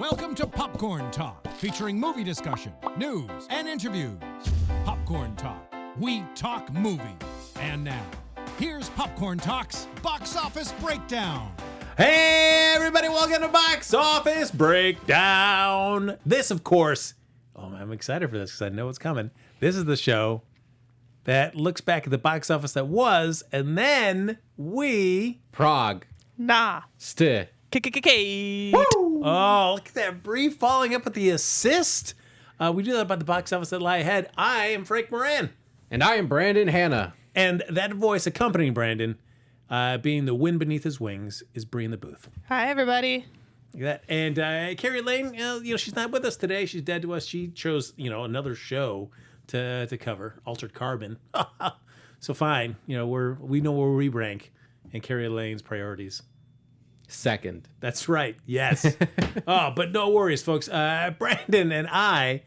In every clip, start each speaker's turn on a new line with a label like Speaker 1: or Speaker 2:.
Speaker 1: Welcome to Popcorn Talk, featuring movie discussion, news, and interviews. Popcorn Talk, we talk movies. And now, here's Popcorn Talk's Box Office Breakdown.
Speaker 2: Hey, everybody, welcome to Box Office Breakdown. This, of course, I'm excited for this because I know it's coming. This is the show that looks back at the box office that was, and then we...
Speaker 3: Prague.
Speaker 4: Nah.
Speaker 3: St.
Speaker 2: Oh, look at that. Bree following up with the assist. We do that about the box office that lie ahead. I am Frank Moran.
Speaker 3: And I am Brandon Hanna.
Speaker 2: And that voice accompanying Brandon, being the wind beneath his wings, is Bree in the booth.
Speaker 4: Hi, everybody.
Speaker 2: Look at that. And Carrie Lane, she's not with us today. She's dead to us. She chose, another show to cover, Altered Carbon. So fine, we know where we rank in Carrie Lane's priorities.
Speaker 3: Second.
Speaker 2: That's right. Yes. But no worries, folks. Brandon and I,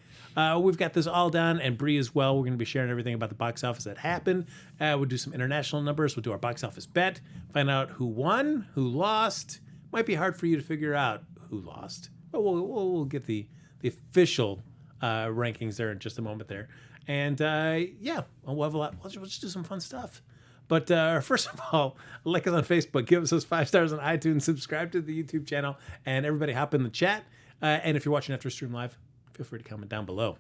Speaker 2: we've got this all done, and Bree as well. We're going to be sharing everything about the box office that happened. We'll do some international numbers. We'll do our box office bet, find out who won, who lost. Might be hard for you to figure out who lost, but we'll get the official rankings there in just a moment there. And we'll have a lot. We'll just do some fun stuff. But first of all, like us on Facebook, give us those 5 stars on iTunes, subscribe to the YouTube channel, and everybody hop in the chat. And if you're watching after stream live, feel free to comment down below.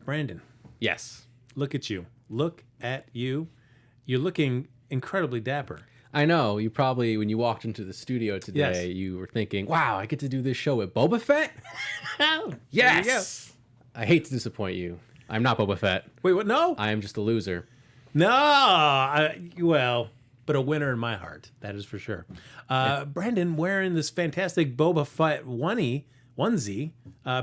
Speaker 2: Brandon.
Speaker 3: Yes.
Speaker 2: Look at you. Look at you. You're looking incredibly dapper.
Speaker 3: I know. You probably, when you walked into the studio today, you were thinking, wow, I get to do this show with Boba Fett? Yes! I hate to disappoint you. I'm not Boba Fett.
Speaker 2: Wait, what? No?
Speaker 3: I am just a loser.
Speaker 2: No, but a winner in my heart, that is for sure. Brandon wearing this fantastic Boba Fett onesie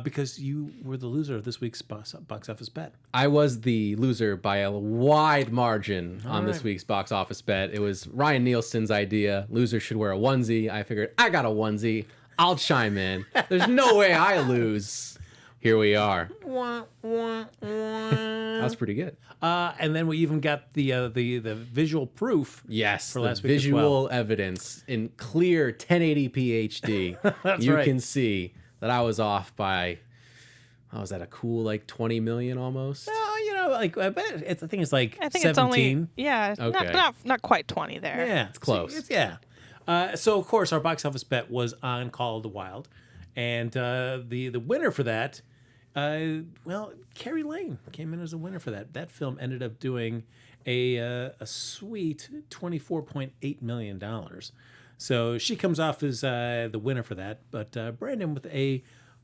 Speaker 2: because you were the loser of this week's box office bet.
Speaker 3: I was the loser by a wide margin on this week's box office bet. It was Ryan Nielsen's idea. Loser should wear a onesie. I figured, I got a onesie. I'll chime in. There's no way I lose. Here we are. That was pretty good.
Speaker 2: And then we even got the visual proof.
Speaker 3: Yes,
Speaker 2: for
Speaker 3: the
Speaker 2: last week
Speaker 3: visual evidence in clear 1080p HD. You can see that I was off by, was that a cool like 20 million almost?
Speaker 2: No, I bet I think it's like
Speaker 4: I think
Speaker 2: 17.
Speaker 4: it's only,
Speaker 3: Okay.
Speaker 4: not quite 20 there.
Speaker 2: Yeah,
Speaker 3: it's close.
Speaker 2: So of course our box office bet was on Call of the Wild, and the winner for that. Carrie Lane came in as a winner for that. That film ended up doing a sweet $24.8 million. So she comes off as the winner for that. But Brandon with a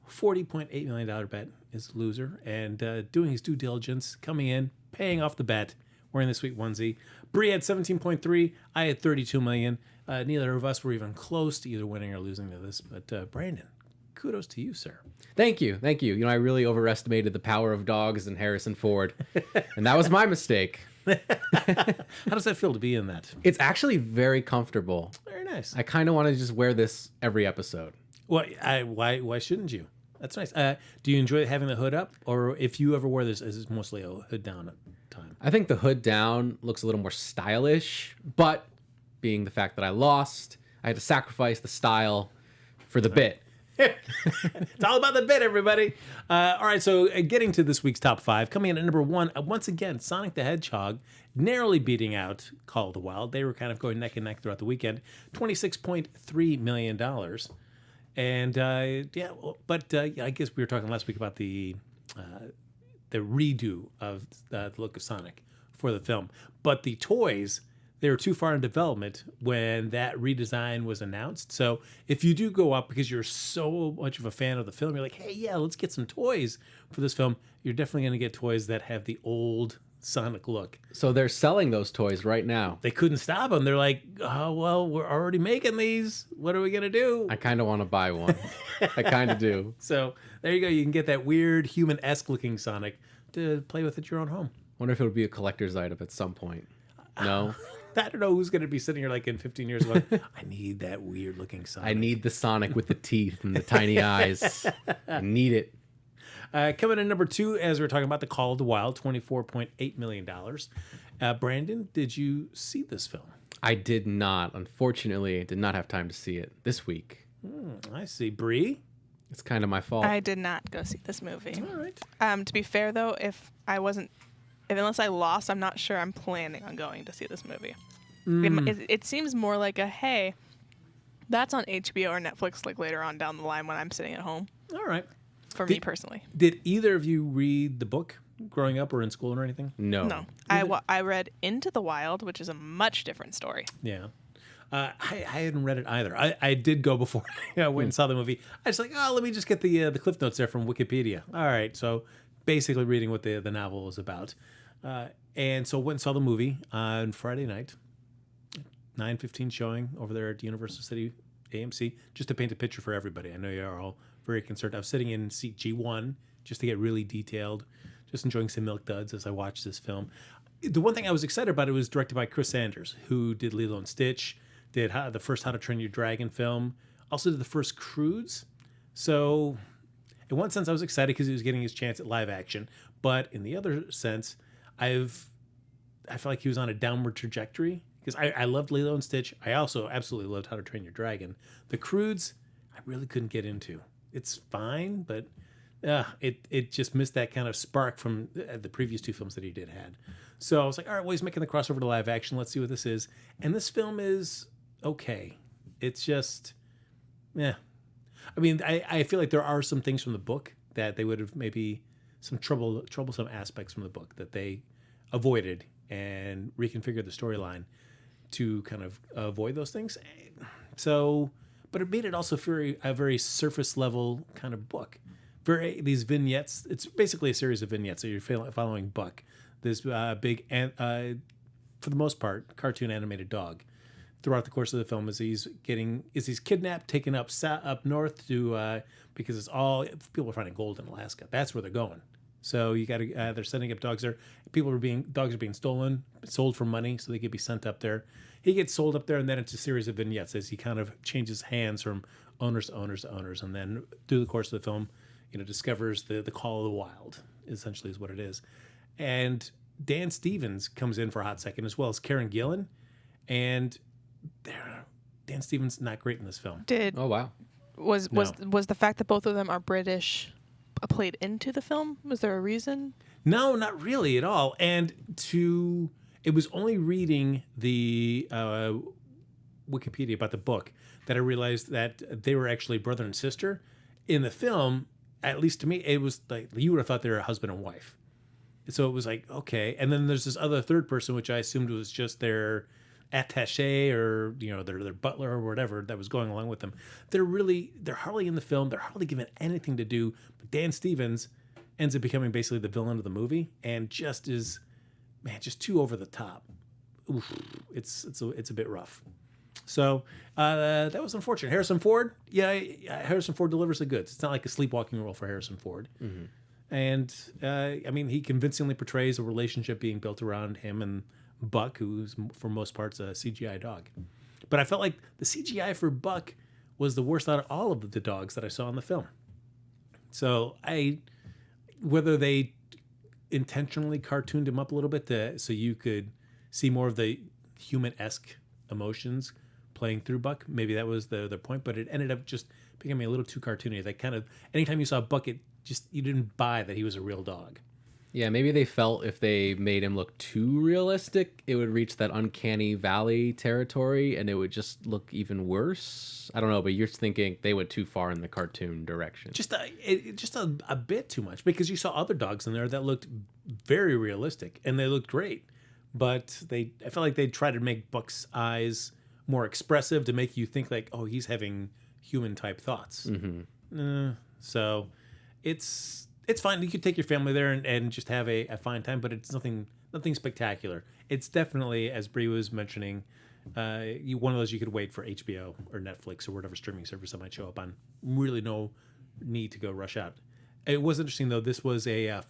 Speaker 2: $40.8 million bet is the loser, and doing his due diligence, coming in, paying off the bet, wearing the sweet onesie. Bree had 17.3. I had 32 million. Neither of us were even close to either winning or losing to this. But Brandon, kudos to you, sir.
Speaker 3: Thank you. I really overestimated the power of dogs and Harrison Ford, and that was my mistake.
Speaker 2: How does that feel to be in that?
Speaker 3: It's actually very comfortable.
Speaker 2: Very nice.
Speaker 3: I kind of want to just wear this every episode.
Speaker 2: Well, why shouldn't you? That's nice. Do you enjoy having the hood up, or if you ever wear this, is it mostly a hood down time?
Speaker 3: I think the hood down looks a little more stylish, but being the fact that I lost, I had to sacrifice the style for the bit.
Speaker 2: It's all about the bit, everybody. All right, so getting to this week's top 5, coming in at number 1, once again, Sonic the Hedgehog, narrowly beating out Call of the Wild. They were kind of going neck and neck throughout the weekend. $26.3 million. And, I guess we were talking last week about the redo of the look of Sonic for the film. But the toys, they were too far in development when that redesign was announced. So if you do go up because you're so much of a fan of the film, you're like, hey, yeah, let's get some toys for this film. You're definitely going to get toys that have the old Sonic look.
Speaker 3: So they're selling those toys right now.
Speaker 2: They couldn't stop them. They're like, oh, well, we're already making these. What are we going to do?
Speaker 3: I kind of want to buy one. I kind of do.
Speaker 2: So there you go. You can get that weird human-esque looking Sonic to play with at your own home.
Speaker 3: Wonder if it would be a collector's item at some point. No?
Speaker 2: I don't know who's going to be sitting here like in 15 years going, I need that weird looking Sonic.
Speaker 3: I need the Sonic with the teeth and the tiny eyes. I need it.
Speaker 2: Coming in number 2, as we were talking about, The Call of the Wild, $24.8 million. Brandon, did you see this film?
Speaker 3: I did not. Unfortunately, I did not have time to see it this week.
Speaker 2: I see. Bree?
Speaker 3: It's kind of my fault.
Speaker 4: I did not go see this movie.
Speaker 2: All right.
Speaker 4: To be fair, though, unless I lost, I'm not sure I'm planning on going to see this movie. It seems more like hey, that's on HBO or Netflix like later on down the line when I'm sitting at home.
Speaker 2: All right.
Speaker 4: For me personally.
Speaker 2: Did either of you read the book growing up or in school or anything?
Speaker 3: No.
Speaker 4: I read Into the Wild, which is a much different story.
Speaker 2: Yeah. I hadn't read it either. I did go before I went and saw the movie. I was like, let me just get the Cliff Notes there from Wikipedia. All right. So basically reading what the novel is about. And so went and saw the movie on Friday night, 9:15 showing over there at Universal City AMC, just to paint a picture for everybody. I know you're all very concerned. I was sitting in seat G1 just to get really detailed, just enjoying some milk duds as I watched this film. The one thing I was excited about, it was directed by Chris Sanders, who did Lilo and Stitch, did the first How to Train Your Dragon film, also did the first Croods. So in one sense, I was excited because he was getting his chance at live action. But in the other sense, I felt like he was on a downward trajectory because I loved Lilo and Stitch. I also absolutely loved How to Train Your Dragon. The Croods, I really couldn't get into. It's fine, but it just missed that kind of spark from the previous two films that he had. So I was like, all right, well, he's making the crossover to live action. Let's see what this is. And this film is okay. It's just, I mean, I feel like there are some things from the book that they would have maybe some troublesome aspects from the book that they avoided and reconfigured the storyline to kind of avoid those things. So, but it made it also a very surface level kind of book. These vignettes. It's basically a series of vignettes. So you're following Buck, this big, for the most part, cartoon animated dog. Throughout the course of the film, as he's kidnapped, taken up north to because it's all people are finding gold in Alaska. That's where they're going. So you got to they're sending up dogs there. Dogs are being stolen, sold for money, so they could be sent up there. He gets sold up there, and then it's a series of vignettes as he kind of changes hands from owners to owners to owners, and then through the course of the film, discovers the call of the wild. Essentially, is what it is. And Dan Stevens comes in for a hot second, as well as Karen Gillan, and Dan Stevens not great in this film.
Speaker 3: Oh wow.
Speaker 4: Was the fact that both of them are British played into the film? Was there a reason?
Speaker 2: No, not really at all. And it was only reading the Wikipedia about the book that I realized that they were actually brother and sister. In the film, at least to me, it was like you would have thought they were a husband and wife. So it was like, okay. And then there's this other third person, which I assumed was just their attaché or their butler or whatever that was going along with them. They're hardly in the film. They're hardly given anything to do. But Dan Stevens ends up becoming basically the villain of the movie and just too over the top. Oof, it's a bit rough. So that was unfortunate. Harrison Ford, Harrison Ford delivers the goods. It's not like a sleepwalking role for Harrison Ford. Mm-hmm. And I mean, he convincingly portrays a relationship being built around him and Buck, who's for most parts a CGI dog. But I felt like the CGI for Buck was the worst out of all of the dogs that I saw in the film. So whether they intentionally cartooned him up a little bit so you could see more of the human-esque emotions playing through Buck, maybe that was the point, but it ended up just becoming a little too cartoony. That kind of, anytime you saw Buck, you didn't buy that he was a real dog.
Speaker 3: Yeah, maybe they felt if they made him look too realistic, it would reach that uncanny valley territory and it would just look even worse. I don't know, but you're thinking they went too far in the cartoon direction.
Speaker 2: Just a bit too much, because you saw other dogs in there that looked very realistic and they looked great. But I felt like they tried to make Buck's eyes more expressive to make you think like, oh, he's having human type thoughts. Mm-hmm. So it's fine. You could take your family there and just have a fine time, but it's nothing spectacular. It's definitely, as Brie was mentioning, one of those you could wait for HBO or Netflix or whatever streaming service that might show up on. Really no need to go rush out. It was interesting, though. This was a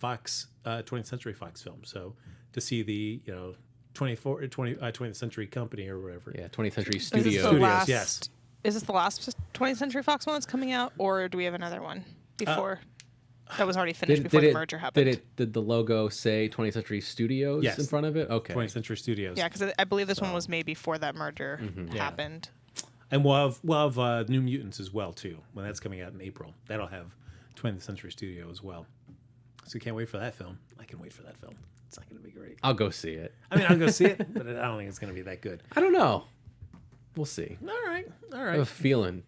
Speaker 2: 20th Century Fox film. So to see the 20th Century Company or whatever.
Speaker 3: Yeah, 20th Century
Speaker 4: Is
Speaker 3: Studios.
Speaker 2: Yes.
Speaker 4: Is this the last 20th Century Fox one that's coming out, or do we have another one before? That was already finished before the merger happened.
Speaker 3: Did the logo say 20th Century Studios in front of it? Okay.
Speaker 2: 20th Century Studios.
Speaker 4: Yeah, because I believe this one was made before that merger happened.
Speaker 2: And we'll have New Mutants as well too when that's coming out in April. That'll have 20th Century Studio as well. So can't wait for that film. I can wait for that film. It's not going to be great.
Speaker 3: I'll go see it.
Speaker 2: I mean, I'll go see it, but I don't think it's going to be that good.
Speaker 3: I don't know. We'll see.
Speaker 2: All right.
Speaker 3: I have a feeling.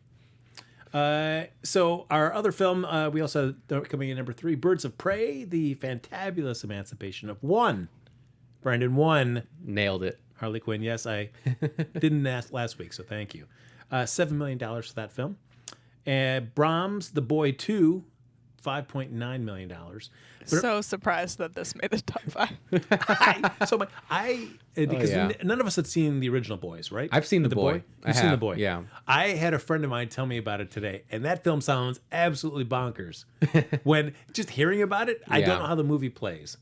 Speaker 2: So our other film, we also have coming in number 3, Birds of Prey, the fantabulous emancipation of One. Brandon, One.
Speaker 3: Nailed it.
Speaker 2: Harley Quinn. Yes, I didn't ask last week, so thank you. $7 million for that film. And Brahms, The Boy 2, $5.9 million.
Speaker 4: So surprised that this made the top 5.
Speaker 2: Because none of us had seen the original Boys, right?
Speaker 3: I've seen The Boy.
Speaker 2: You've seen The Boy.
Speaker 3: Yeah.
Speaker 2: I had a friend of mine tell me about it today, and that film sounds absolutely bonkers. When just hearing about it, I don't know how the movie plays.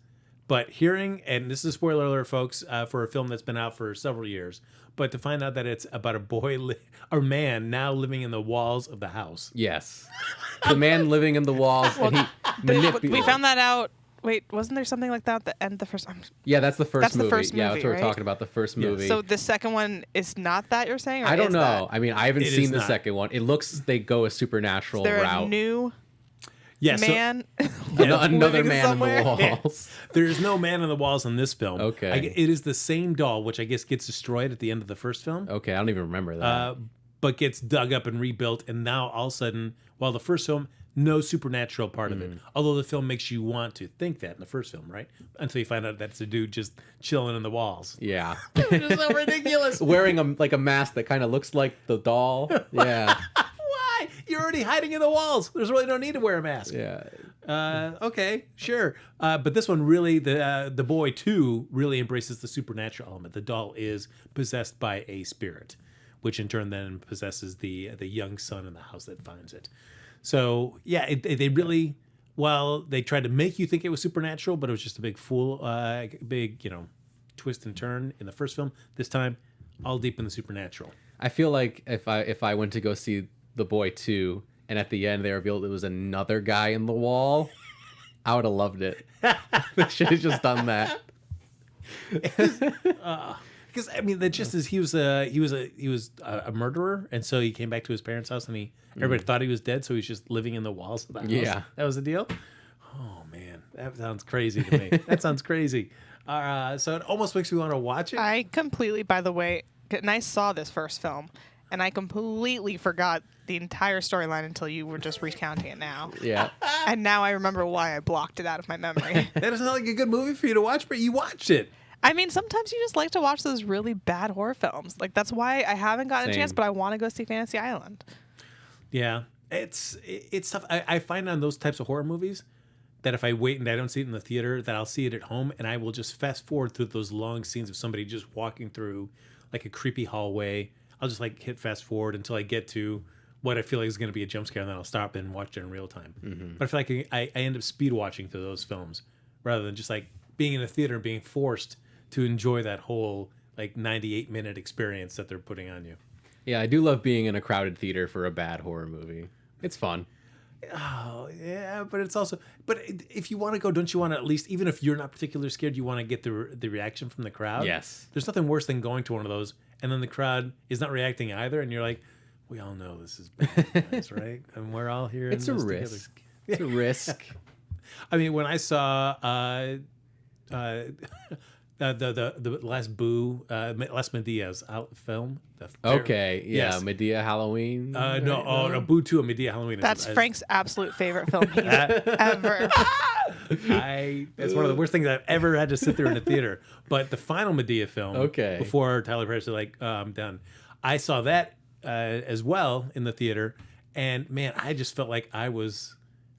Speaker 2: But hearing, and this is a spoiler alert, folks, for a film that's been out for several years, but to find out that it's about a boy or man now living in the walls of the house.
Speaker 3: Yes. The man living in the walls, and he manipulates.
Speaker 4: We found that out. Wait, wasn't there something like that at the end of the first?
Speaker 3: Yeah, that's the first movie.
Speaker 4: The first
Speaker 3: Yeah,
Speaker 4: movie,
Speaker 3: that's what
Speaker 4: right?
Speaker 3: we're talking about, the first movie.
Speaker 4: So the second one is not that you're saying? Or
Speaker 3: I don't
Speaker 4: is
Speaker 3: know.
Speaker 4: that?
Speaker 3: I mean, I haven't
Speaker 2: It
Speaker 3: seen
Speaker 2: is
Speaker 3: the
Speaker 2: not.
Speaker 3: second one. It looks they go a supernatural
Speaker 4: Is there
Speaker 3: route.
Speaker 4: a new
Speaker 2: Yeah,
Speaker 4: man?
Speaker 3: Another
Speaker 4: living
Speaker 3: man
Speaker 4: somewhere?
Speaker 3: in the walls.
Speaker 2: There's no man on the walls in this film.
Speaker 3: Okay.
Speaker 2: It is the same doll, which I guess gets destroyed at the end of the first film,
Speaker 3: Okay, I don't even remember that.
Speaker 2: but gets dug up and rebuilt. And now all of a sudden, while the first film, no supernatural part of it. Although the film makes you want to think that in the first film, right? Until you find out that's a dude just chilling in the walls.
Speaker 3: Yeah.
Speaker 2: It's so ridiculous.
Speaker 3: Wearing a mask that kind of looks like the doll. Yeah.
Speaker 2: Why? You're already hiding in the walls. There's really no need to wear a mask.
Speaker 3: Yeah.
Speaker 2: Okay, sure. But this one really, the Boy 2 really embraces the supernatural element. The doll is possessed by a spirit, which in turn then possesses the young son in the house that finds it. So yeah, they really, well, they tried to make you think it was supernatural, but it was just a big twist and turn in the first film. This time, all deep in the supernatural.
Speaker 3: I feel like if I went to go see The Boy 2 and at the end they revealed it was another guy in the wall, I would have loved it. They should have just done that.
Speaker 2: Because I mean, that just is he was a murderer, and so he came back to his parents' house, and everybody thought he was dead, so he's just living in the walls of the house.
Speaker 3: Yeah.
Speaker 2: That was the deal. Oh man, that sounds crazy to me. That sounds crazy. So it almost makes me want to watch it.
Speaker 4: I completely, by the way, and I saw this first film, and I completely forgot the entire storyline until you were just recounting it now.
Speaker 3: Yeah.
Speaker 4: And now I remember why I blocked it out of my memory.
Speaker 2: That doesn't sound like a good movie for you to watch, but you watched it.
Speaker 4: I mean, sometimes you just like to watch those really bad horror films. Like, that's why I haven't gotten a chance,
Speaker 3: Same.
Speaker 4: but I want to go see Fantasy Island.
Speaker 2: Yeah, it's tough. I find on those types of horror movies that if I wait and I don't see it in the theater, that I'll see it at home, and I will just fast forward through those long scenes of somebody just walking through like a creepy hallway. I'll just like hit fast forward until I get to what I feel like is going to be a jump scare, and then I'll stop and watch it in real time. Mm-hmm. But I feel like I end up speed watching through those films rather than just like being in a theater and being forced to enjoy that whole like 98-minute experience that they're putting on you.
Speaker 3: Yeah, I do love being in a crowded theater for a bad horror movie. It's fun.
Speaker 2: Oh, yeah, but it's also... But if you want to go, don't you want to at least, even if you're not particularly scared, you want to get the reaction from the crowd?
Speaker 3: Yes.
Speaker 2: There's nothing worse than going to one of those, and then the crowd is not reacting either, and you're like, we all know this is bad, guys, right? And we're all here
Speaker 3: It's
Speaker 2: in
Speaker 3: a
Speaker 2: this
Speaker 3: risk.
Speaker 2: together.
Speaker 3: It's a risk.
Speaker 2: I mean, when I saw the last Medea's film.
Speaker 3: Okay, yeah,
Speaker 2: Yes.
Speaker 3: Medea Halloween.
Speaker 2: No, Boo 2 and Medea Halloween.
Speaker 4: That's Frank's absolute favorite film he's ever.
Speaker 2: That's one of the worst things I've ever had to sit there in a theater. But the final Medea film,
Speaker 3: Okay.
Speaker 2: before Tyler Perry said, like, I'm done, I saw that as well in the theater. And man, I just felt like I was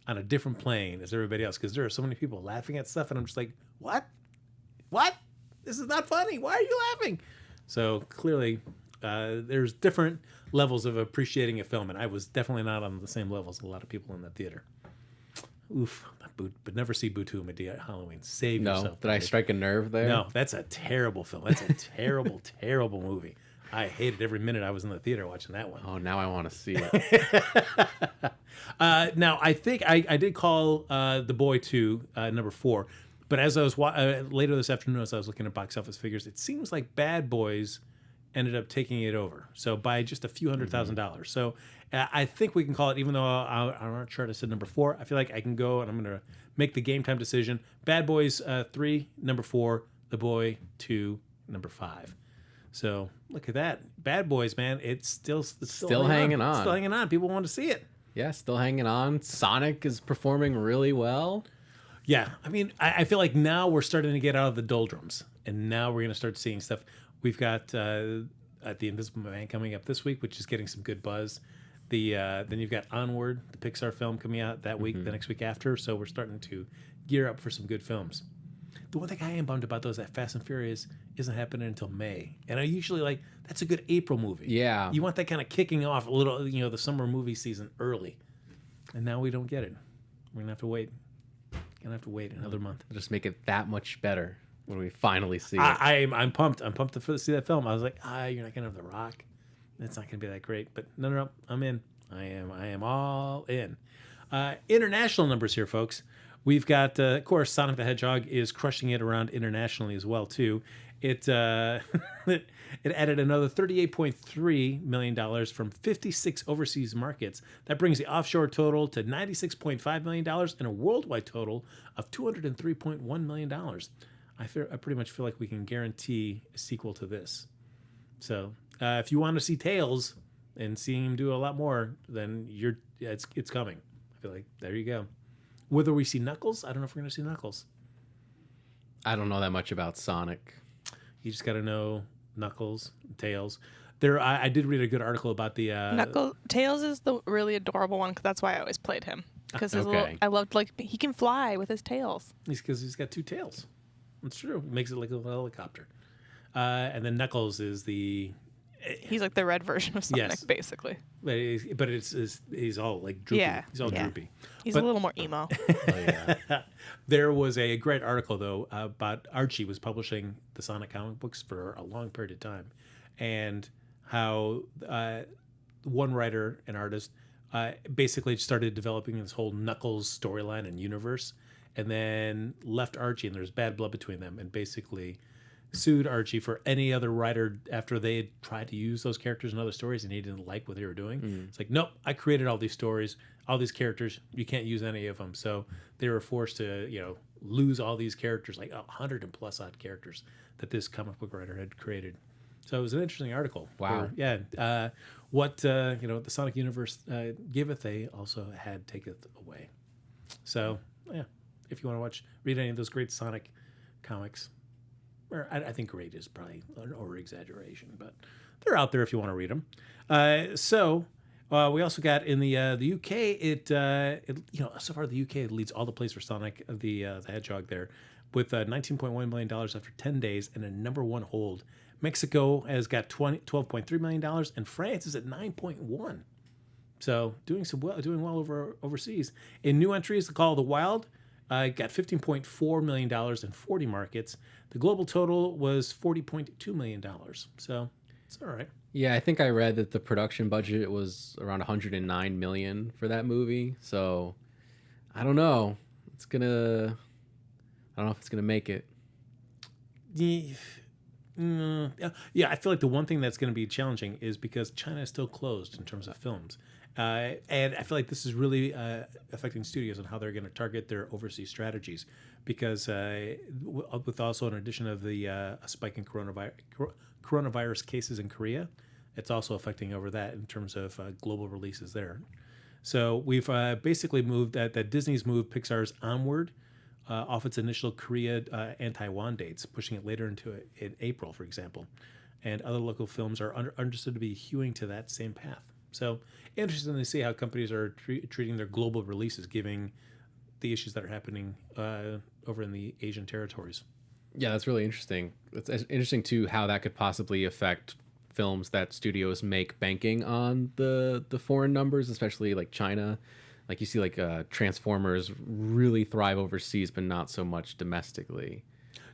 Speaker 2: on a different plane as everybody else because there are so many people laughing at stuff. And I'm just like, what? This is not funny. Why are you laughing? So clearly, there's different levels of appreciating a film. And I was definitely not on the same level as a lot of people in that theater. Oof. But never see Boo 2 and Medea Halloween. Save
Speaker 3: No,
Speaker 2: yourself.
Speaker 3: did I strike a nerve there?
Speaker 2: No, that's a terrible film. That's a terrible, terrible movie. I hated every minute I was in the theater watching that one.
Speaker 3: Oh, now I want to see it.
Speaker 2: Now, I think I did call The Boy 2 number 4. But as I was later this afternoon, as I was looking at box office figures, it seems like Bad Boys ended up taking it over. So by just a few $100,000. So I think we can call it, even though I'm not sure I said number 4, I feel like I can go and I'm going to make the game time decision. Bad Boys 3, number 4, The Boy 2, number 5. So look at that. Bad Boys, man. It's still
Speaker 3: hanging on.
Speaker 2: Still hanging on. People want to see it.
Speaker 3: Yeah, still hanging on. Sonic is performing really well.
Speaker 2: Yeah. I mean, I feel like now we're starting to get out of the doldrums. And now we're going to start seeing stuff. We've got The Invisible Man coming up this week, which is getting some good buzz. Then you've got Onward, the Pixar film, coming out that week, the next week after. So we're starting to gear up for some good films. The one thing I am bummed about, though, is that Fast and Furious isn't happening until May. And I usually that's a good April movie.
Speaker 3: Yeah.
Speaker 2: You want that kind of kicking off a little, the summer movie season early. And now we don't get it. We're going to have to wait. Another month.
Speaker 3: It'll just make it that much better when we finally see it.
Speaker 2: I'm pumped. I'm pumped to see that film. I was like, you're not going to have The Rock. It's not going to be that great. But no, I'm in. I am all in. International numbers here, folks. We've got, of course, Sonic the Hedgehog is crushing it around internationally as well, too. It it added another $38.3 million from 56 overseas markets. That brings the offshore total to $96.5 million and a worldwide total of $203.1 million. I pretty much feel like we can guarantee a sequel to this. So if you want to see Tails and seeing him do a lot more, then it's coming. I feel like there you go. Whether we see Knuckles, I don't know if we're going to see Knuckles.
Speaker 3: I don't know that much about Sonic.
Speaker 2: You just got to know Knuckles, Tails. I did read a good article about the
Speaker 4: Knuckles. Tails is the really adorable one because that's why I always played him. Because I loved he can fly with his tails.
Speaker 2: Because he's got 2 tails. That's true. It makes it like a little helicopter. And then Knuckles is
Speaker 4: he's like the red version of Sonic, basically.
Speaker 2: But he's all like droopy.
Speaker 4: Yeah,
Speaker 2: he's all droopy.
Speaker 4: He's a little more emo.
Speaker 2: There was a great article, though, about Archie was publishing the Sonic comic books for a long period of time. And how one writer and artist basically started developing this whole Knuckles storyline and universe. And then left Archie, and there's bad blood between them. And basically sued Archie for any other writer after they had tried to use those characters in other stories and he didn't like what they were doing. It's like, nope, I created all these stories, all these characters. You can't use any of them. So they were forced to, lose all these characters, like 100 and plus odd characters that this comic book writer had created. So it was an interesting article.
Speaker 3: Wow.
Speaker 2: What the Sonic universe giveth, they also had taketh away. So, yeah, if you want to read any of those great Sonic comics, or I think great is probably an over-exaggeration, but they're out there if you want to read them. We also got in the UK, so far the UK leads all the plays for Sonic the Hedgehog there with $19.1 million after 10 days and a number 1 hold. Mexico has got $12.3 million and France is at 9.1. So doing well overseas. In new entries, The Call of the Wild got $15.4 million in 40 markets. The global total was $40.2 million. So it's all right.
Speaker 3: Yeah, I think I read that the production budget was around $109 million for that movie. So I don't know. I don't know if it's gonna make it.
Speaker 2: Yeah, I feel like the one thing that's going to be challenging is because China is still closed in terms of films. And I feel like this is really affecting studios and how they're going to target their overseas strategies because with also an addition of the a spike in coronavirus cases in Korea, it's also affecting over that in terms of global releases there. So we've basically moved that Disney's moved Pixar's Onward off its initial Korea and Taiwan dates, pushing it later in April, for example. And other local films are understood to be hewing to that same path. So interesting to see how companies are treating their global releases, given the issues that are happening over in the Asian territories.
Speaker 3: Yeah, that's really interesting. It's interesting, too, how that could possibly affect films that studios make banking on the foreign numbers, especially like China. Like you see like Transformers really thrive overseas, but not so much domestically.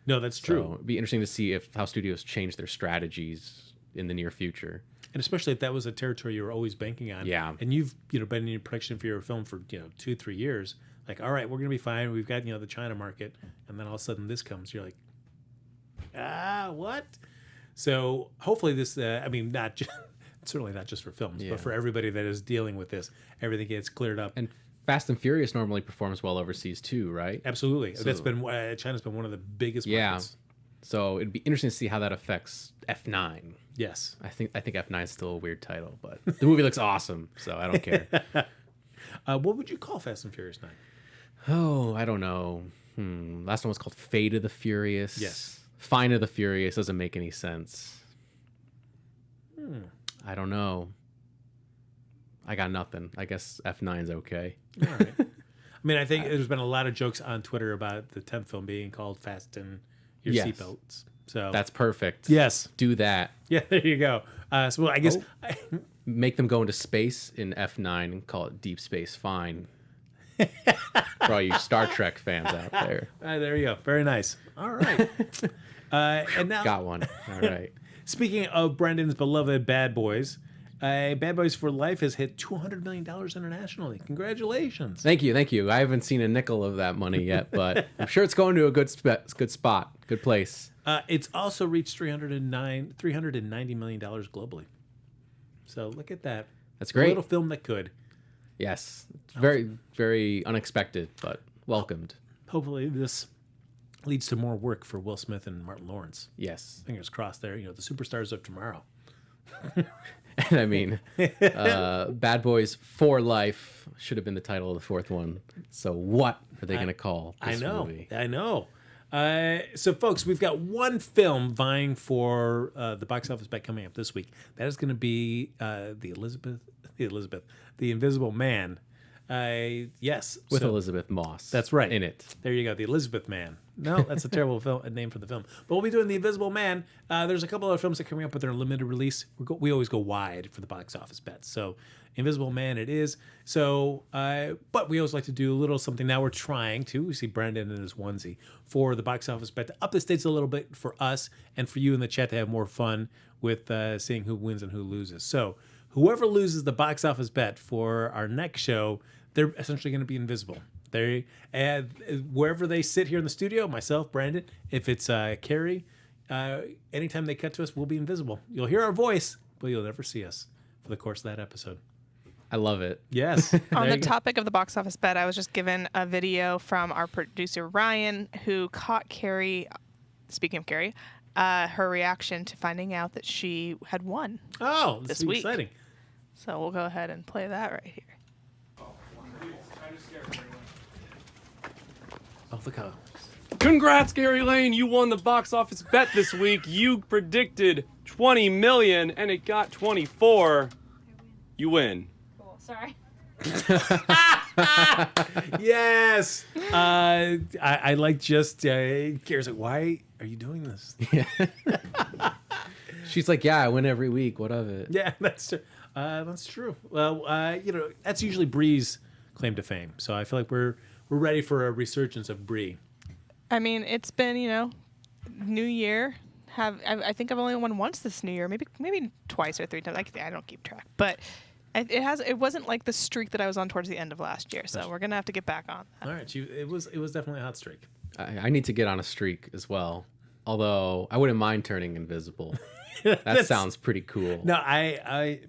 Speaker 2: No, that's true.
Speaker 3: So it'd be interesting to see how studios change their strategies in the near future.
Speaker 2: And especially if that was a territory you were always banking on.
Speaker 3: Yeah.
Speaker 2: And you've been in production for your film for 2-3 years. Like, all right, we're gonna be fine. We've got the China market, and then all of a sudden this comes. You're like, what? So hopefully this, I mean, not just, certainly not just for films,
Speaker 3: Yeah.
Speaker 2: but for everybody that is dealing with this, everything gets cleared up.
Speaker 3: And Fast and Furious normally performs well overseas too, right?
Speaker 2: Absolutely. That's been, China's been one of the biggest markets.
Speaker 3: So it'd be interesting to see how that affects F9.
Speaker 2: Yes.
Speaker 3: I think F9 is still a weird title, but the movie looks awesome, so I don't care.
Speaker 2: What would you call Fast and Furious 9?
Speaker 3: Oh, I don't know. Last one was called Fate of the Furious.
Speaker 2: Yes.
Speaker 3: Fine of the Furious doesn't make any sense. I don't know. I got nothing. I guess F9's okay.
Speaker 2: All right. I mean, I think there's been a lot of jokes on Twitter about the 10th film being called Fasten Your
Speaker 3: Yes.
Speaker 2: Seatbelts. So
Speaker 3: That's perfect.
Speaker 2: yes.
Speaker 3: Do that.
Speaker 2: Yeah, there you go. So I guess
Speaker 3: Make them go into space in F9 and call it Deep Space Fine. For all you Star Trek fans out there.
Speaker 2: there you go. Very nice. All right. And now,
Speaker 3: Got one. All right.
Speaker 2: speaking of Brendan's beloved Bad Boys, Bad Boys for Life has hit $200 million internationally. Congratulations.
Speaker 3: Thank you. Thank you. I haven't seen a nickel of that money yet, but I'm sure it's going to a good spot, good place.
Speaker 2: It's also reached $390 million globally. So look at that.
Speaker 3: That's great.
Speaker 2: A little film that could.
Speaker 3: Yes. It's very, very unexpected, but welcomed.
Speaker 2: Hopefully this leads to more work for Will Smith and Martin Lawrence.
Speaker 3: Yes.
Speaker 2: Fingers crossed there. The superstars of tomorrow.
Speaker 3: And I mean, Bad Boys for Life should have been the title of the fourth one. So what are they going to call this movie?
Speaker 2: I know. So, folks, we've got one film vying for the box office bet coming up this week. That is going to be the Invisible Man. Yes,
Speaker 3: With
Speaker 2: so-
Speaker 3: Elizabeth Moss.
Speaker 2: That's right.
Speaker 3: In it.
Speaker 2: There you go, the Elizabeth Man. No, that's a terrible name for the film. But we'll be doing the Invisible Man. There's a couple other films that are coming up with their limited release. We always go wide for the box office bets. So Invisible Man it is. So, but we always like to do a little something. Now we're trying to. We see Brandon in his onesie for the box office bet to up the stakes a little bit for us and for you in the chat to have more fun with seeing who wins and who loses. So whoever loses the box office bet for our next show, they're essentially going to be invisible. They wherever they sit here in the studio, myself, Brandon, if it's Carrie, anytime they cut to us, we'll be invisible. You'll hear our voice, but you'll never see us for the course of that episode.
Speaker 3: I love it.
Speaker 2: Yes.
Speaker 4: On the topic of the box office bet, I was just given a video from our producer Ryan, who caught Carrie. Speaking of Carrie, her reaction to finding out that she had won.
Speaker 2: Oh,
Speaker 4: This
Speaker 2: this is
Speaker 4: week.
Speaker 2: exciting.
Speaker 4: So we'll go ahead and play that right here.
Speaker 2: Oh, look how.
Speaker 5: Congrats, Gary Lane. You won the box office bet this week. You predicted 20 million and it got 24. You win.
Speaker 6: Cool. Sorry.
Speaker 2: Yes. I like just Carrie's like, why are you doing this?
Speaker 3: She's like, yeah, I win every week. What of it?
Speaker 2: Yeah, that's true. That's true. Well, that's usually Bree's claim to fame. So I feel like we're ready for a resurgence of Bree.
Speaker 4: I mean, it's been, New Year. I think I've only won once this New Year, maybe twice or three times. I don't keep track, but it wasn't like the streak that I was on towards the end of last year. So we're gonna have to get back on that.
Speaker 2: All right, it was definitely a hot streak.
Speaker 3: I need to get on a streak as well. Although I wouldn't mind turning invisible. That sounds pretty cool.
Speaker 2: No, I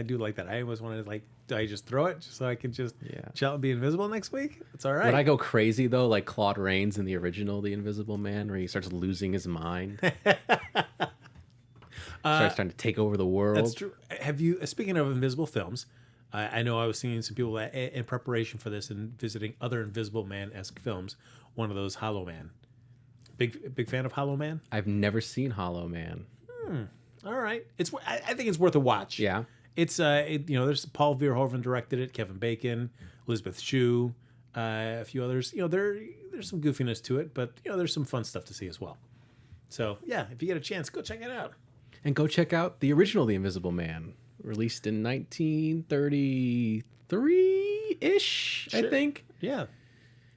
Speaker 2: do like that. I always wanted to do I just throw it just so I can just chill and be invisible next week? It's all right.
Speaker 3: Would I go crazy though, like Claude Rains in the original The Invisible Man, where he starts losing his mind? Starts trying to take over the world.
Speaker 2: That's true. Have you? Speaking of invisible films, I know I was seeing some people in preparation for this and visiting other Invisible Man-esque films. One of those, Hollow Man. Big fan of Hollow Man.
Speaker 3: I've never seen Hollow Man.
Speaker 2: All right, I think it's worth a watch.
Speaker 3: Yeah.
Speaker 2: It's there's Paul Verhoeven directed it, Kevin Bacon, Elizabeth Shue, a few others. There's some goofiness to it, but there's some fun stuff to see as well. So yeah, if you get a chance, go check it out.
Speaker 3: And go check out the original The Invisible Man, released in 1933-ish, I think.
Speaker 2: Yeah.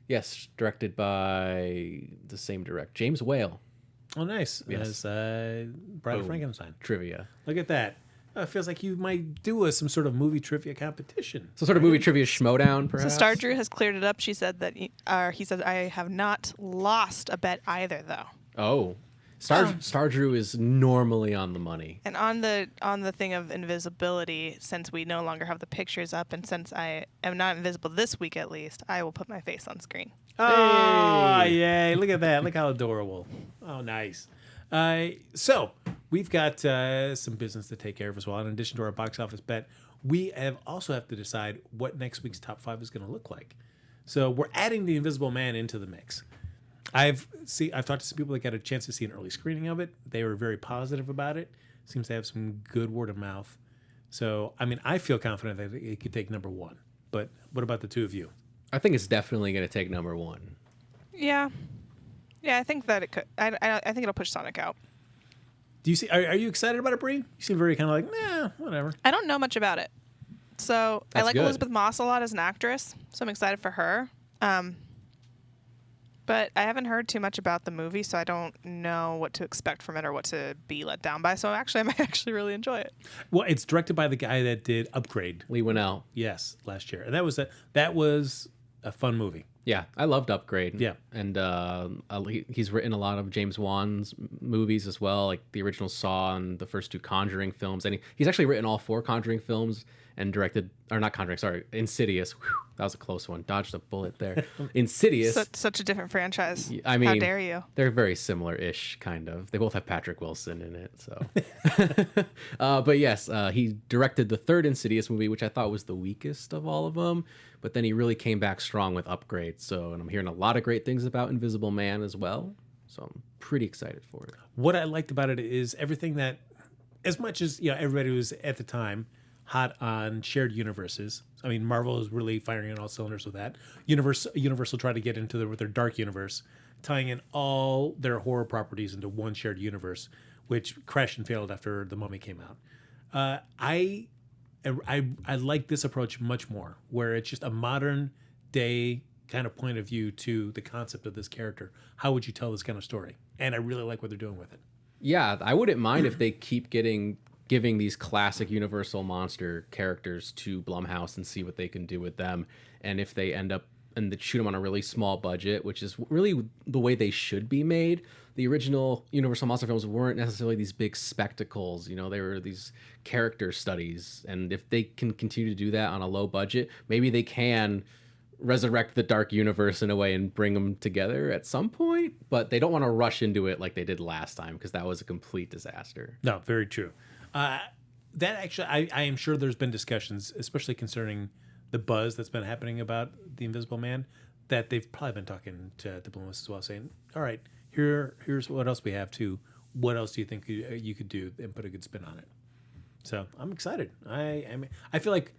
Speaker 3: Yes, directed by the same director, James Whale.
Speaker 2: Oh, nice.
Speaker 3: Yes.
Speaker 2: As Bride of
Speaker 3: Boom.
Speaker 2: Frankenstein.
Speaker 3: Trivia.
Speaker 2: Look at that. It feels like you might do some sort of movie trivia competition.
Speaker 3: Some sort of movie trivia schmodown,
Speaker 4: So
Speaker 3: perhaps?
Speaker 4: Star Drew has cleared it up. She said that he said I have not lost a bet either, though.
Speaker 3: Oh. Star Drew is normally on the money.
Speaker 4: And on the thing of invisibility, since we no longer have the pictures up, and since I am not invisible this week at least, I will put my face on screen.
Speaker 2: Oh, yay. Look at that. Look how adorable. Oh, nice. So we've got some business to take care of as well. In addition to our box office bet, we also have to decide what next week's top 5 is going to look like. So we're adding The Invisible Man into the mix. I've talked to some people that got a chance to see an early screening of it. They were very positive about it. Seems to have some good word of mouth. So, I mean, I feel confident that it could take number 1. But what about the two of you?
Speaker 3: I think it's definitely going to take number 1.
Speaker 4: Yeah, I think that it could. I think it'll push Sonic out.
Speaker 2: Do you see? Are you excited about it, Bree? You seem very kind of like, nah, whatever.
Speaker 4: I don't know much about it, so I
Speaker 3: That's
Speaker 4: like
Speaker 3: good.
Speaker 4: Elizabeth Moss a lot as an actress, so I'm excited for her. But I haven't heard too much about the movie, so I don't know what to expect from it or what to be let down by. So I might actually really enjoy it.
Speaker 2: Well, it's directed by the guy that did Upgrade.
Speaker 3: Lee Winnell.
Speaker 2: Yes, last year, and that was a fun movie.
Speaker 3: Yeah, I loved Upgrade.
Speaker 2: Yeah.
Speaker 3: And he's written a lot of James Wan's movies as well, like the original Saw and the first 2 Conjuring films. And he's actually written all 4 Conjuring films and directed, or not Conjuring, sorry, Insidious. Whew, that was a close one. Dodged a bullet there. Insidious.
Speaker 4: Such a different franchise.
Speaker 3: I mean,
Speaker 4: how dare you?
Speaker 3: They're very similar-ish, kind of. They both have Patrick Wilson in it, so. But yes, he directed the 3rd Insidious movie, which I thought was the weakest of all of them. But then he really came back strong with Upgrade. So, and I'm hearing a lot of great things about Invisible Man as well. So I'm pretty excited for it.
Speaker 2: What I liked about it is everything that, as much as everybody was at the time hot on shared universes. I mean, Marvel is really firing on all cylinders with that. Universal tried to get into with their dark universe, tying in all their horror properties into one shared universe, which crashed and failed after The Mummy came out. I like this approach much more, where it's just a modern day kind of point of view to the concept of this character. How would you tell this kind of story? And I really like what they're doing with it.
Speaker 3: Yeah, I wouldn't mind if they keep giving these classic Universal monster characters to Blumhouse and see what they can do with them. And if they end up and they shoot them on a really small budget, which is really the way they should be made. The original Universal monster films weren't necessarily these big spectacles. They were these character studies. And if they can continue to do that on a low budget, maybe they can resurrect the dark universe in a way and bring them together at some point. But they don't want to rush into it like they did last time, because that was a complete disaster.
Speaker 2: No, very true. That actually, I am sure there's been discussions, especially concerning the buzz that's been happening about The Invisible Man, that they've probably been talking to Blumhouse as well, saying, all right, here's what else we have too. What else do you think you could do and put a good spin on it? So I'm excited. I feel like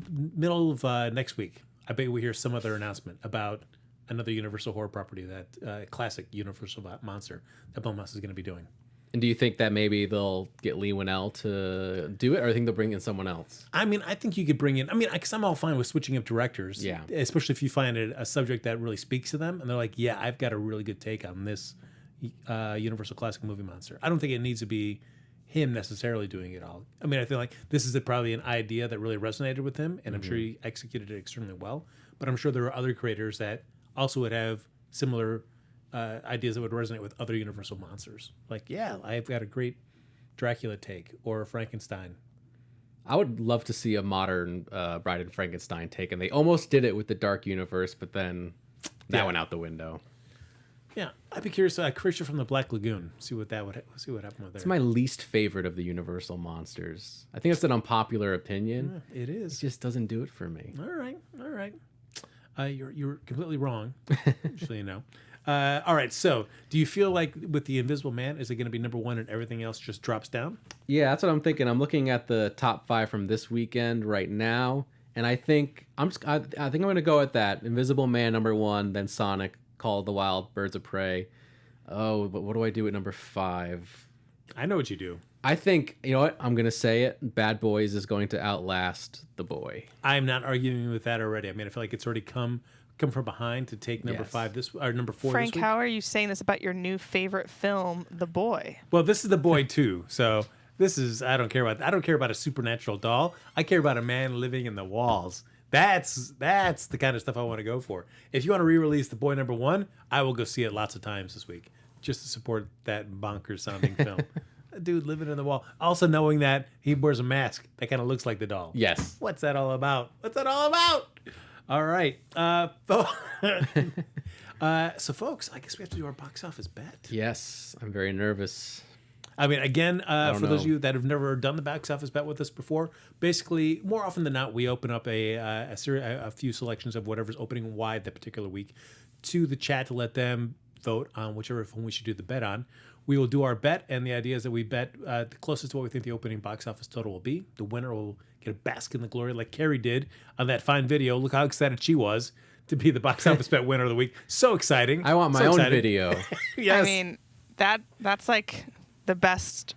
Speaker 2: middle of next week, I bet we hear some other announcement about another Universal horror property, that classic Universal monster that Blumhouse is going to be doing.
Speaker 3: And do you think that maybe they'll get Lee Winnell to do it, or do you think they'll bring in someone else?
Speaker 2: I mean, I think you could bring in, because I'm all fine with switching up directors.
Speaker 3: Yeah.
Speaker 2: Especially if you find it a subject that really speaks to them and they're like, yeah, I've got a really good take on this Universal classic movie monster. I don't think it needs to be him necessarily doing it all. I mean, I feel like this is probably an idea that really resonated with him, and I'm sure he executed it extremely well. But I'm sure there are other creators that also would have similar ideas that would resonate with other Universal monsters. Like, yeah, I've got a great Dracula take or Frankenstein.
Speaker 3: I would love to see a modern Bride and Frankenstein take, and they almost did it with the Dark Universe, but then that went out the window.
Speaker 2: Yeah, I'd be curious. Creature from the Black Lagoon. See what happened with there.
Speaker 3: It's my least favorite of the Universal monsters. I think it's an unpopular opinion.
Speaker 2: It is.
Speaker 3: It just doesn't do it for me.
Speaker 2: All right. You're completely wrong. Actually, all right. So, do you feel like with The Invisible Man, is it going to be number 1 and everything else just drops down?
Speaker 3: Yeah, that's what I'm thinking. I'm looking at the top 5 from this weekend right now, and I think I think I'm going to go at that. Invisible Man number 1, then Sonic, Call of the Wild, Birds of Prey. Oh, but what do I do at number 5?
Speaker 2: I know what you do.
Speaker 3: I think, you know what? I'm going to say it. Bad Boys is going to outlast The Boy.
Speaker 2: I'm not arguing with that already. I mean, I feel like it's already come from behind to take number 5 or number 4
Speaker 4: Frank,
Speaker 2: this week.
Speaker 4: how are you saying this about your new favorite film, The Boy?
Speaker 2: Well, this is The Boy too. So this is, I don't care about a supernatural doll. I care about a man living in the walls. That's the kind of stuff I want to go for. If you want to re-release The Boy number 1, I will go see it lots of times this week. just to support that bonkers sounding film. A dude living in the wall. Also knowing that he wears a mask that kind of looks like the doll.
Speaker 3: Yes.
Speaker 2: What's that all about? What's that all about? All right. So, folks, I guess we have to do our box office bet.
Speaker 3: Yes. I'm very nervous.
Speaker 2: I mean, again, for those of
Speaker 3: know.
Speaker 2: you that have never done the box office bet with us before, basically, more often than not, we open up a few selections of whatever's opening wide that particular week to the chat to let them vote on whichever film we should do the bet on. We will do our bet, and the idea is that we bet the closest to what we think the opening box office total will be. The winner will get a bask in the glory like Carrie did on that fine video. Look how excited she was to be the box office bet winner of the week. So exciting.
Speaker 3: I want my own video.
Speaker 2: Yes.
Speaker 4: I mean, that's like the best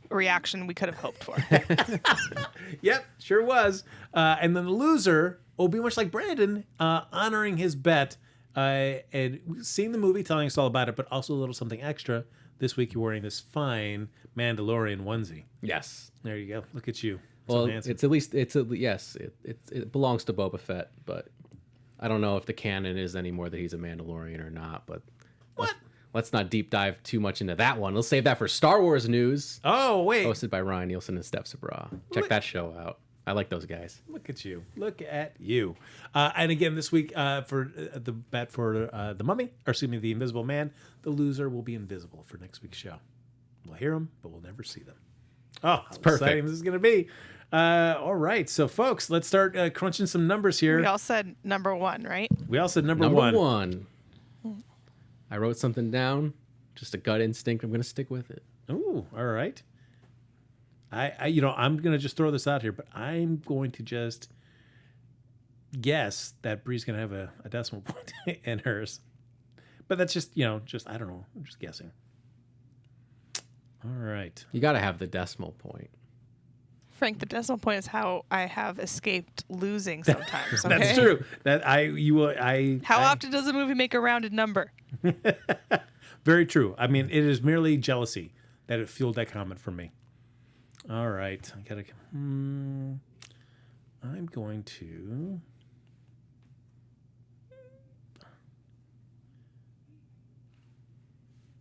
Speaker 4: reaction we could have hoped for.
Speaker 2: Yep, sure was. And then the loser will be much like Brandon, honoring his bet and seeing the movie, telling us all about it, but also a little something extra. This week you're wearing this fine Mandalorian onesie.
Speaker 3: Yes.
Speaker 2: There you go. Look at you.
Speaker 3: Well,
Speaker 2: So handsome.
Speaker 3: it belongs to Boba Fett, but I don't know if the canon is anymore that he's a Mandalorian or not. But let's not deep dive too much into that one. Let's save that for Star Wars news,
Speaker 2: Oh, wait.
Speaker 3: hosted by Ryan Nielsen and Steph Sabra. Check that show out. I like those guys.
Speaker 2: Look at you. Look at you. And again, this week for the bet for The Mummy, or excuse me, The Invisible Man, the loser will be invisible for next week's show. We'll hear them, but we'll never see them. Oh, how
Speaker 3: perfect.
Speaker 2: exciting this is going to be. All right. So, folks, let's start crunching some numbers here.
Speaker 4: We all said number 1, right?
Speaker 2: We all said number
Speaker 3: Number
Speaker 2: one.
Speaker 3: one. I wrote something down. Just a gut instinct. I'm going to stick with it.
Speaker 2: Ooh, all right. I'm going to just throw this out here, but I'm going to just guess that Bree's going to have a decimal point in hers. But that's just, I don't know. I'm just guessing. All right.
Speaker 3: You got to have the decimal point.
Speaker 4: Frank, the decimal point is how I have escaped losing sometimes. Okay?
Speaker 2: That's true.
Speaker 4: How often does a movie make a rounded number?
Speaker 2: Very true. I mean, it is merely jealousy that it fueled that comment for me. All right. I'm going to.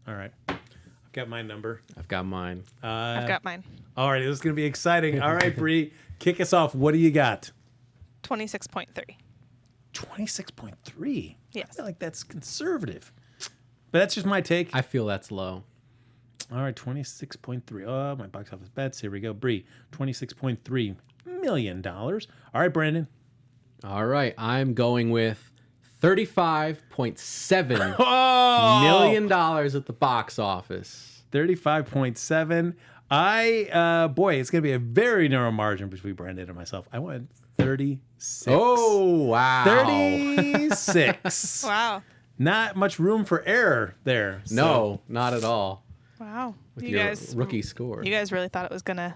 Speaker 2: All right. I've got my number.
Speaker 3: I've got mine.
Speaker 4: I've got mine.
Speaker 2: All right. This is going to be exciting. All right, Bree, kick us off. What do you got?
Speaker 4: 26.3.
Speaker 2: 26.3.
Speaker 4: Yes.
Speaker 2: I feel like that's conservative. But that's just my take.
Speaker 3: I feel that's low.
Speaker 2: All right, 26.3. Oh, my box office bets. Here we go. Bree, $26.3 million. All right, Brandon.
Speaker 3: All right. I'm going with $35.7
Speaker 2: Oh!
Speaker 3: million at the box office.
Speaker 2: 35.7. Boy, it's going to be a very narrow margin between Brandon and myself. I went 36.
Speaker 3: Oh, wow.
Speaker 2: 36.
Speaker 4: Wow.
Speaker 2: Not much room for error there. So.
Speaker 3: No, not at all.
Speaker 4: Wow.
Speaker 3: With
Speaker 4: You
Speaker 3: your
Speaker 4: guys
Speaker 3: rookie score.
Speaker 4: You guys really thought it's gonna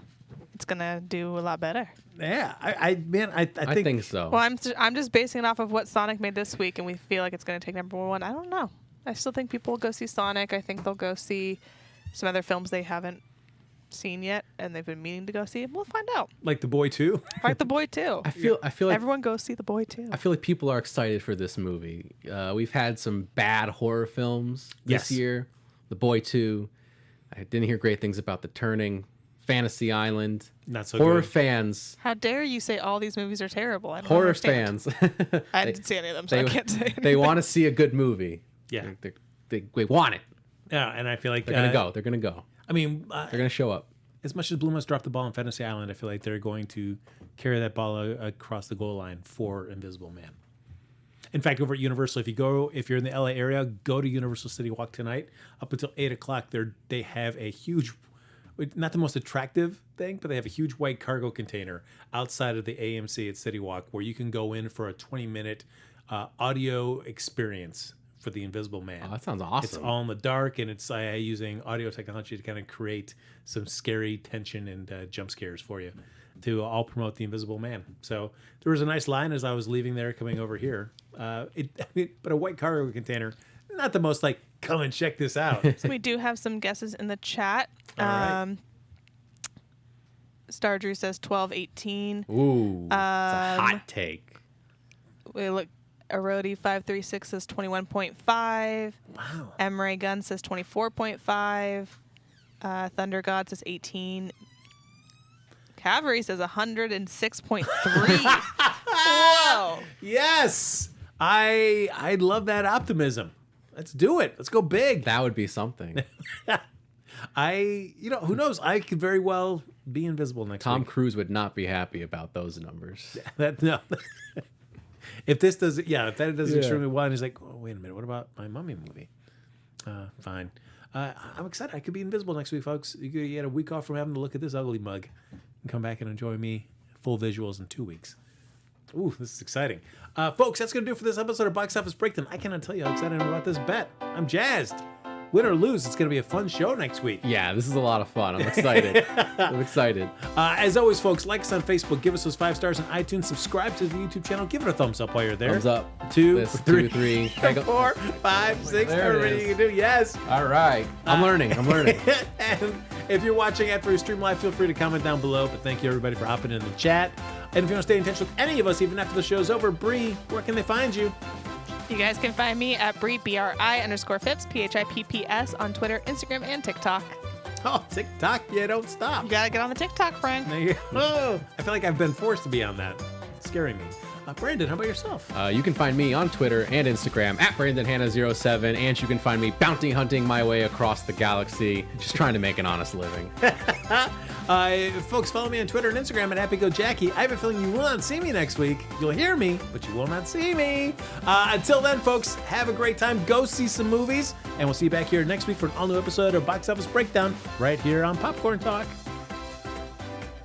Speaker 4: do a lot better.
Speaker 2: Yeah, I think
Speaker 3: so.
Speaker 4: Well, I'm just basing it off of what Sonic made this week, and we feel like it's gonna take number 1. I don't know. I still think people will go see Sonic. I think they'll go see some other films they haven't seen yet, and they've been meaning to go see. We'll find out.
Speaker 2: like The Boy too.
Speaker 4: Like The Boy 2.
Speaker 3: I feel like
Speaker 4: Everyone go see The Boy 2.
Speaker 3: I feel like people are excited for this movie. We've had some bad horror films this
Speaker 2: Yes.
Speaker 3: year. The Boy 2. I didn't hear great things about The Turning. Fantasy Island.
Speaker 2: Not so
Speaker 3: horror
Speaker 2: good.
Speaker 3: fans.
Speaker 4: How dare you say all these movies are terrible? I don't
Speaker 3: Horror
Speaker 4: understand.
Speaker 3: fans.
Speaker 4: I didn't see any of them, so I can't say anything.
Speaker 3: They want to see a good movie.
Speaker 2: Yeah.
Speaker 3: They want it.
Speaker 2: Yeah, and I feel like
Speaker 3: They're gonna go. They're gonna go.
Speaker 2: I mean,
Speaker 3: They're gonna show up.
Speaker 2: as much as Blue must drop the ball on Fantasy Island, I feel like they're going to carry that ball across the goal line for Invisible Man. In fact, over at Universal, if you're in the LA area, go to Universal City Walk tonight. Up until 8:00, they have a huge, not the most attractive thing, but they have a huge white cargo container outside of the AMC at City Walk where you can go in for a 20-minute audio experience for the Invisible Man.
Speaker 3: Oh, that sounds awesome.
Speaker 2: It's all in the dark, and it's using audio technology to kind of create some scary tension and jump scares for you to all promote the Invisible Man. So there was a nice line as I was leaving there coming over here. But a white cargo container, not the most like, come and check this out.
Speaker 4: So we do have some guesses in the chat.
Speaker 2: All right.
Speaker 4: Star Drew says 12-18.
Speaker 3: Ooh, it's a hot take.
Speaker 4: We look. Erodi536 says 21.5.
Speaker 2: Wow.
Speaker 4: Emre Gun says 24.5. Thunder God says 18. Cavalry says 106.3. Whoa.
Speaker 2: Yes. I love that optimism. Let's do it. Let's go big.
Speaker 3: That would be something.
Speaker 2: Who knows? I could very well be invisible next
Speaker 3: Tom
Speaker 2: week.
Speaker 3: Cruise would not be happy about those numbers.
Speaker 2: No. If this does, if that does extremely well, and he's like, oh, wait a minute, what about my Mummy movie? Fine. I'm excited. I could be invisible next week, folks. You get a week off from having to look at this ugly mug and come back and enjoy me full visuals in 2 weeks. Ooh, this is exciting. Folks, that's going to do it for this episode of Box Office Breakdown. I cannot tell you how excited I am about this bet. I'm jazzed. Win or lose, it's going to be a fun show next week.
Speaker 3: Yeah, this is a lot of fun. I'm excited. I'm excited.
Speaker 2: As always, folks, like us on Facebook. Give us those 5 stars on iTunes. Subscribe to the YouTube channel. Give it a thumbs up while you're there.
Speaker 3: Thumbs up.
Speaker 2: 2,
Speaker 3: This,
Speaker 2: 3,
Speaker 3: 2, 3.
Speaker 2: 4, 5, 6.
Speaker 3: There it
Speaker 2: Everything
Speaker 3: is.
Speaker 2: you can do. Yes.
Speaker 3: All right. I'm learning.
Speaker 2: And if you're watching after we stream live, feel free to comment down below. But thank you, everybody, for hopping in the chat. And if you want to stay in touch with any of us, even after the show's over, Bree, where can they find you?
Speaker 4: You guys can find me at BRI_Phipps, PHIPPS on Twitter, Instagram, and TikTok.
Speaker 2: Oh, TikTok, you don't stop.
Speaker 4: You gotta get on the TikTok, Frank.
Speaker 2: Oh, I feel like I've been forced to be on that. It's scaring me. Brandon, how about yourself?
Speaker 3: You can find me on Twitter and Instagram at BrandonHanna07, and you can find me bounty hunting my way across the galaxy, just trying to make an honest living.
Speaker 2: Folks, follow me on Twitter and Instagram at HappyGoJackie. I have a feeling you will not see me next week. You'll hear me, but you will not see me. Until then, folks, have a great time. Go see some movies, and we'll see you back here next week for an all-new episode of Box Office Breakdown right here on Popcorn Talk.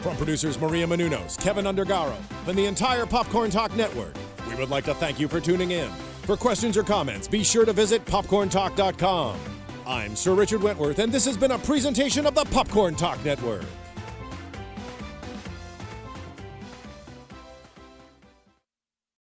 Speaker 1: From producers Maria Menounos, Kevin Undergaro, and the entire Popcorn Talk Network, we would like to thank you for tuning in. For questions or comments, be sure to visit popcorntalk.com. I'm Sir Richard Wentworth, and this has been a presentation of the Popcorn Talk Network.